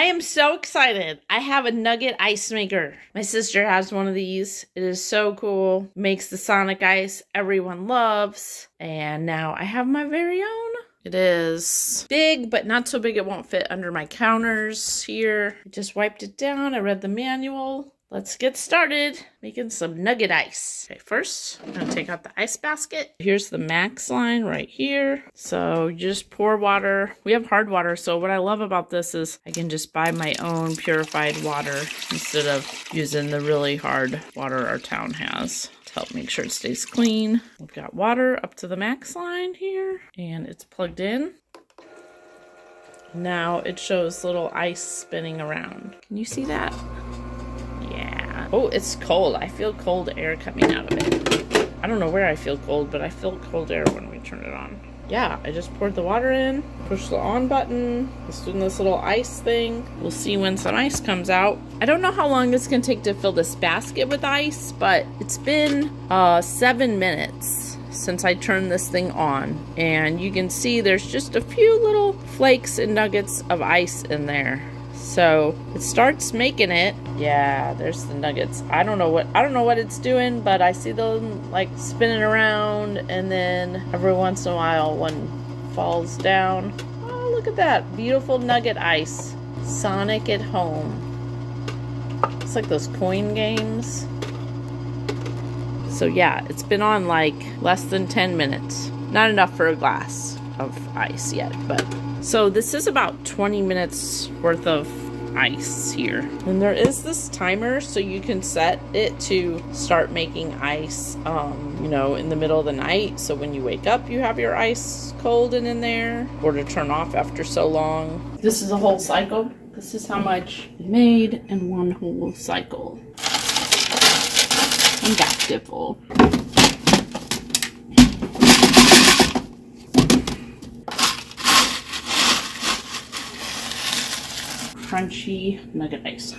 I am so excited. I have a Nugget ice maker. My sister has one of these. It is so cool. Makes the Sonic ice everyone loves. And now I have my very own. It is big, but not so big it won't fit under my counters here. I just wiped it down. I read the manual. Let's get started making some Nugget ice. Okay, first, I'm gonna take out the ice basket. Here's the max line right here. So you just pour water. We have hard water, so what I love about this is I can just buy my own purified water instead of using the really hard water our town has to help make sure it stays clean. We've got water up to the max line here, and it's plugged in. Now it shows little ice spinning around. Can you see that? Yeah. Oh, it's cold. I feel cold air coming out of it. I don't know where I feel cold, but I feel cold air when we turn it on. Yeah, I just poured the water in, push the on button. It's doing this little ice thing. We'll see when some ice comes out. I don't know how long it's gonna take to fill this basket with ice, but it's been 7 minutes since I turned this thing on. And you can see there's just a few little flakes and nuggets of ice in there. So it starts making it. Yeah, there's the nuggets. I don't know what it's doing, but I see them like spinning around, and then every once in a while one falls down. Oh, look at that. Beautiful nugget ice. Sonic at home. It's like those coin games. So yeah, it's been on like less than 10 minutes. Not enough for a glass of ice yet, but so this is about 20 minutes worth of ice here. And there is this timer, so you can set it to start making ice, you know, in the middle of the night. So when you wake up, you have your ice cold and in there, or to turn off after so long. This is a whole cycle. This is how much it made in one whole cycle. Kndko. Crunchy nugget ice.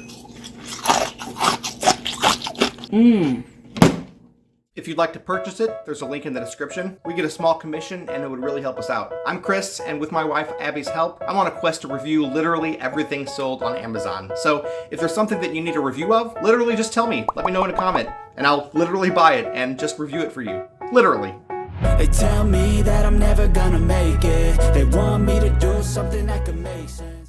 If you'd like to purchase it, there's a link in the description. We get a small commission and it would really help us out. I'm Chris, and with my wife Abby's help, I'm on a quest to review literally everything sold on Amazon. So if there's something that you need a review of, literally just tell me. Let me know in a comment, and I'll literally buy it and just review it for you. Literally. They tell me that I'm never gonna make it. They want me to do something that could make sense.